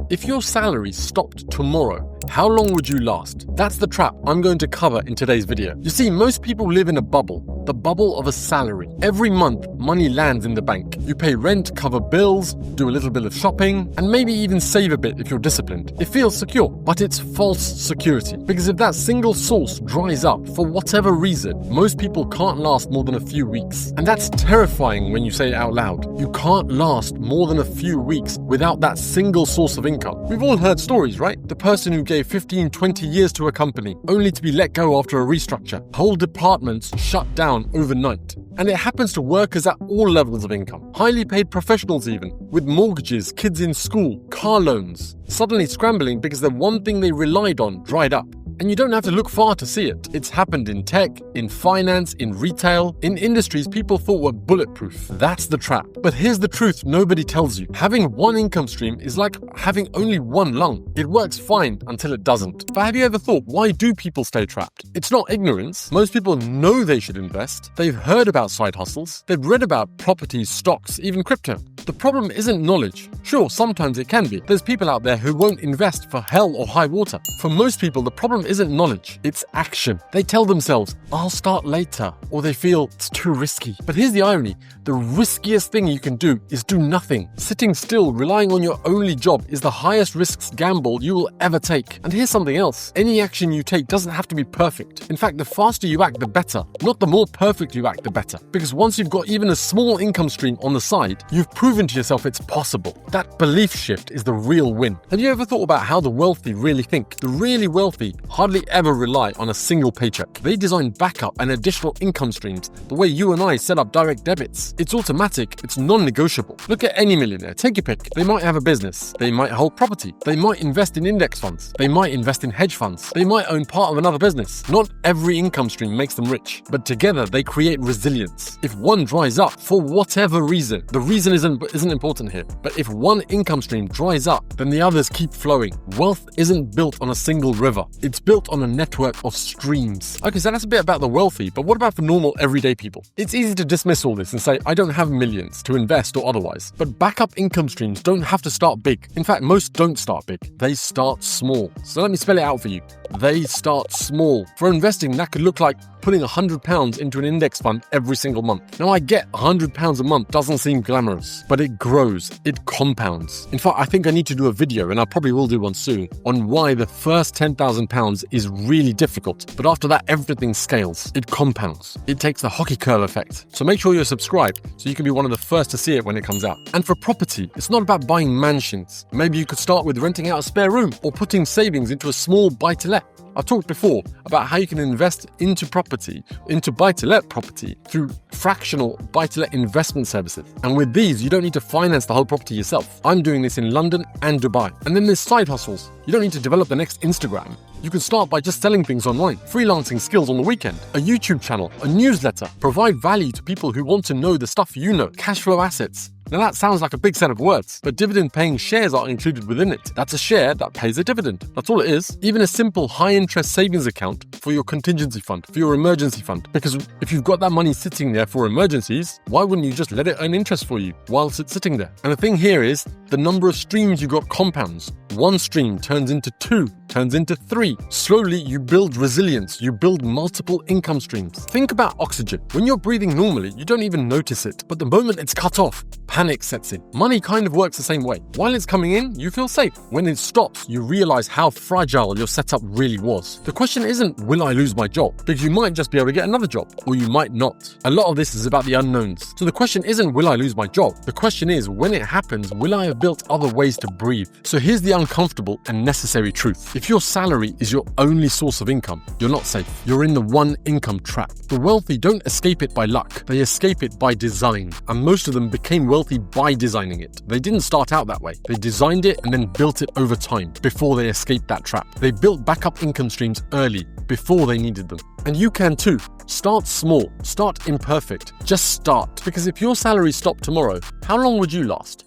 If your salary stopped tomorrow, how long would you last? That's the trap I'm going to cover in today's video. You see, most people live in a bubble, the bubble of a salary. Every month, money lands in the bank. You pay rent, cover bills, do a little bit of shopping, and maybe even save a bit if you're disciplined. It feels secure, but it's false security. Because if that single source dries up for whatever reason, most people can't last more than a few weeks. And that's terrifying when you say it out loud. You can't last more than a few weeks without that single source of income. We've all heard stories, right? The person who gave 15, 20 years to a company, only to be let go after a restructure. Whole departments shut down overnight. And it happens to workers at all levels of income. Highly paid professionals even, with mortgages, kids in school, car loans, suddenly scrambling because the one thing they relied on dried up. And you don't have to look far to see it. It's happened in tech, in finance, in retail, in industries people thought were bulletproof. That's the trap. But here's the truth nobody tells you. Having one income stream is like having only one lung. It works fine until it doesn't. But have you ever thought, why do people stay trapped? It's not ignorance. Most people know they should invest. They've heard about side hustles. They've read about properties, stocks, even crypto. The problem isn't knowledge. Sure, sometimes it can be. There's people out there who won't invest for hell or high water. For most people, the problem isn't knowledge, it's action. They tell themselves, I'll start later, or they feel it's too risky. But here's the irony, the riskiest thing you can do is do nothing. Sitting still, relying on your only job is the highest risks gamble you will ever take. And here's something else, any action you take doesn't have to be perfect. In fact, the faster you act, the better. Not the more perfect you act, the better. Because once you've got even a small income stream on the side, you've proven to yourself it's possible. That belief shift is the real win. Have you ever thought about how the wealthy really think? The really wealthy hardly ever rely on a single paycheck. They design backup and additional income streams the way you and I set up direct debits. It's automatic, it's non-negotiable. Look at any millionaire, take your pick. They might have a business, they might hold property, they might invest in index funds, they might invest in hedge funds, they might own part of another business. Not every income stream makes them rich, but together they create resilience. If one dries up for whatever reason, the reason isn't important here, but if one income stream dries up, then the others keep flowing. Wealth isn't built on a single river, it's built on a network of streams. Okay, so that's a bit about the wealthy, but what about for normal everyday people? It's easy to dismiss all this and say, I don't have millions to invest or otherwise. But backup income streams don't have to start big. In fact, most don't start big. They start small. So let me spell it out for you. They start small. For investing, that could look like putting £100 into an index fund every single month. Now I get £100 a month doesn't seem glamorous, but it grows, it compounds. In fact, I think I need to do a video, and I probably will do one soon, on why the first £10,000 is really difficult, but after that everything scales, it compounds. It takes the hockey curve effect. So make sure you're subscribed so you can be one of the first to see it when it comes out. And for property, it's not about buying mansions. Maybe you could start with renting out a spare room or putting savings into a small buy-to-let. I've talked before about how you can invest into property, into buy-to-let property through fractional buy-to-let investment services. And with these, you don't need to finance the whole property yourself. I'm doing this in London and Dubai. And then there's side hustles. You don't need to develop the next Instagram. You can start by just selling things online, freelancing skills on the weekend, a YouTube channel, a newsletter, provide value to people who want to know the stuff you know, cash flow assets. Now that sounds like a big set of words, but dividend-paying shares are included within it. That's a share that pays a dividend. That's all it is. Even a simple high-interest savings account for your contingency fund, for your emergency fund. Because if you've got that money sitting there for emergencies, why wouldn't you just let it earn interest for you whilst it's sitting there? And the thing here is, the number of streams you got compounds. One stream turns into 2, turns into 3. Slowly, you build resilience. You build multiple income streams. Think about oxygen. When you're breathing normally, you don't even notice it. But the moment it's cut off, panic sets in. Money kind of works the same way. While it's coming in, you feel safe. When it stops, you realize how fragile your setup really was. The question isn't, will I lose my job? Because you might just be able to get another job, or you might not. A lot of this is about the unknowns. So the question isn't, will I lose my job? The question is, when it happens, will I have built other ways to breathe? So here's the uncomfortable and necessary truth. If your salary is your only source of income, you're not safe. You're in the one income trap. The wealthy don't escape it by luck. They escape it by design. And most of them became wealthy by designing it. They didn't start out that way. They designed it and then built it over time before they escaped that trap. They built backup income streams early, before they needed them. And you can too. Start small. Start imperfect. Just start. Because if your salary stopped tomorrow, how long would you last?